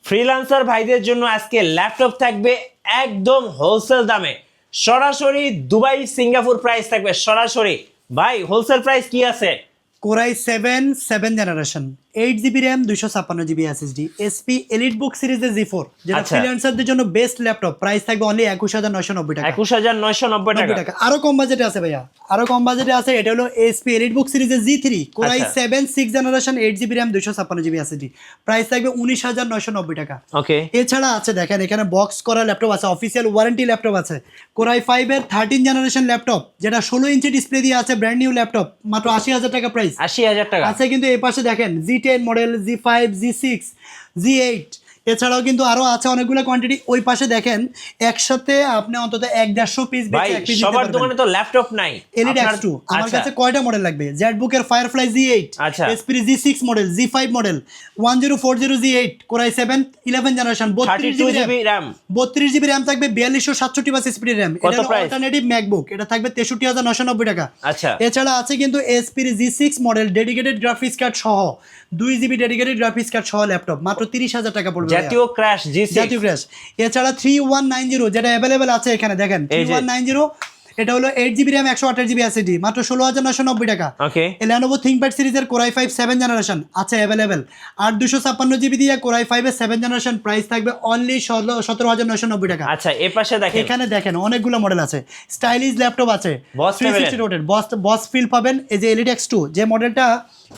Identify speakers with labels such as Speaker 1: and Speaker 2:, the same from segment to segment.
Speaker 1: Freelancer ভাইদের জন্য আজকে ল্যাপটপ থাকবে একদম হোলসেল দামে, সরাসরি দুবাই সিঙ্গাপুর প্রাইস থাকবে সরাসরি। ভাই হোলসেল প্রাইস কি আছে?
Speaker 2: Core i 7 generation 8 GB RAM 256 GB SSD SP elite book সিরিজের জি4, যেটা
Speaker 1: আচ্ছা।
Speaker 2: ফ্রিল্যান্সারদের জন্য বেস্ট ল্যাপটপ। প্রাইস থাকবে অনলি 21990 টাকা।
Speaker 1: 21990
Speaker 2: টাকা আরো কম বাজেটে আছে ভাইয়া, আরো কম বাজেটে আছে। এটা হলো এসপি এলিট বুক সিরিজের জি3 কোরাই
Speaker 1: আচ্ছা।
Speaker 2: 6 generation 8 GB RAM 256 GB SSD. Price থাকবে 19990 টাকা।
Speaker 1: ওকে,
Speaker 2: এছাড়া আছে দেখেন এখানে বক্স করা ল্যাপটপ আছে, অফিসিয়াল ওয়ারেন্টি ল্যাপটপ আছে। কোরাই 5 এর 13 জেনারেশন ল্যাপটপ, যেটা 16 ইঞ্চি ডিসপ্লে দিয়ে আছে, ব্র্যান্ড নিউ ল্যাপটপ, মাত্র 80,000 টাকা প্রাইস।
Speaker 1: 80,000 টাকা
Speaker 2: আছে। কিন্তু এই পাশে দেখেন জি10 মডেল, জি5, জি6, জি8, এছাড়াও কিন্তু আরো আছে অনেকগুলো কোয়ান্টিটি। ওই পাশে দেখেন একসাথে আপনি অন্তত 1-150 পিস
Speaker 1: ভাই
Speaker 2: বেচে এক পিস
Speaker 1: সবার দোকানে তো ল্যাপটপ নাই।
Speaker 2: এলিট X2 আমার কাছে কয়টা মডেল লাগবে? জেটবুকের ফায়ারফ্লাই জি8,
Speaker 1: আচ্ছা।
Speaker 2: এসপি জি6 model, G five model, 1040 G eight, core i 7 11 generation
Speaker 1: 32 GB RAM,
Speaker 2: 32 GB RAM থাকবে, 4267 বাস স্পিড র্যাম।
Speaker 1: কত
Speaker 2: এটা
Speaker 1: প্রাইস?
Speaker 2: অল্টারনেটিভ ম্যাকবুক, এটা থাকবে 63990 টাকা।
Speaker 1: আচ্ছা।
Speaker 2: এছাড়া আছে কিন্তু এসপি জি6 মডেল ডেডিকেটেড গ্রাফিক্স কার্ড সহ 2 জিবি ডেডিকেটেড গ্রাফিক্স কার্ড সহ ল্যাপটপ, মাত্র 30,000 টাকা পড়বে।
Speaker 1: জাতীয় ক্র্যাশ জি6,
Speaker 2: জাতীয় ক্র্যাশ। এছাড়া 3190 যেটা অ্যাভেলেবেল আছে এখানে দেখেন, 3190 এটা হলো 8 জিবি র্যাম 128 জিবি এসএসডি, মাত্র 16,990 টাকা।
Speaker 1: ওকে,
Speaker 2: Lenovo ThinkPad সিরিজের কোরাই 5 7 জেনারেশন আছে অ্যাভেলেবেল, আর 256 জিবি দিয়ে কোরাই 5 এর 7 জেনারেশন প্রাইস থাকবে অনলি 17,990 টাকা।
Speaker 1: আচ্ছা এ পাশে দেখেন,
Speaker 2: এখানে দেখেন অনেকগুলো মডেল আছে, স্টাইলিশ ল্যাপটপ আছে,
Speaker 1: Boss
Speaker 2: 360 রোটেট বস ফিল পাবেন। এই যে এলিট X2 যে মডেলটা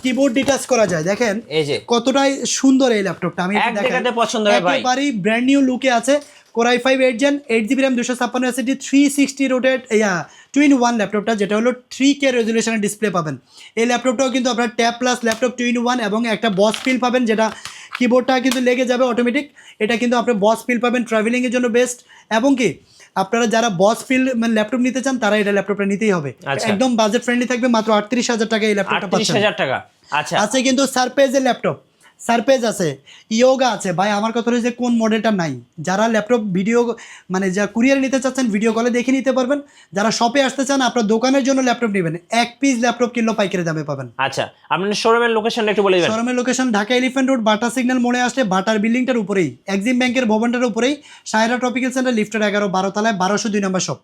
Speaker 2: কিবোর্ড ডিটাচ করা যায়, দেখেন
Speaker 1: এই যে
Speaker 2: কতটাই সুন্দর এই ল্যাপটপটা। আমি
Speaker 1: এক দেখাতে পছন্দ হয় ভাই।
Speaker 2: একেবারেই ব্র্যান্ড নিউ লুকে আছে। Core i 5 8 gen 8 GB RAM 256 SSD 360 rotate 2-in-1 ল্যাপটপটা, যেটা হলো 3K রেজুলেশনের ডিসপ্লে পাবেন। এই ল্যাপটপটাও কিন্তু আপনার ট্যাব প্লাস ল্যাপটপ 2-in-1 এবং একটা বস ফিল পাবেন, যেটা কিবোর্ডটা কিন্তু লেগে যাবে অটোমেটিক। এটা কিন্তু আপনি বস ফিল পাবেন, ট্রাভেলিং এর জন্য বেস্ট। এবং কি আপনারা যারা বস ফিল মানে ল্যাপটপ নিতে চান তারা এটা ল্যাপটপটা নিতেই হবে।
Speaker 1: আচ্ছা।
Speaker 2: একদম বাজেট ফ্রেন্ডলি থাকবে, মাত্র 38,000 টাকা এই ল্যাপটপটা পাচ্ছেন।
Speaker 1: 38,000 টাকা। আচ্ছা
Speaker 2: আছে কিন্তু সারপেজের ল্যাপটপ, সারপেজ আছে, ইয়োগা আছে। ভাই আমার কথা হলো যে কোন মডেলটা নাই? যারা ল্যাপটপ ভিডিও মানে যা কুরিয়ার নিতে চাচ্ছেন ভিডিও কলে দেখে নিতে পারবেন। যারা শপে আসতে চান আপনার দোকানের জন্য ল্যাপটপ নেবেন, এক পিস ল্যাপটপ কিনলেও পাইকারি দামে পাবেন।
Speaker 1: আচ্ছা আপনার শোরুমের লোকেশনটা একটু বলে দিবেন।
Speaker 2: শোরুমের লোকেশন ঢাকা এলিফ্যান্ট রোড, বাটা সিগন্যাল মোড়ে আসলে বাটার বিল্ডিংটার উপরেই, এক্সিম ব্যাংকের ভবনটার উপরেই, সায়রা ট্রপিক্যাল সেন্টার লিফটের 11-12 তলায় 1202 নম্বর শপ।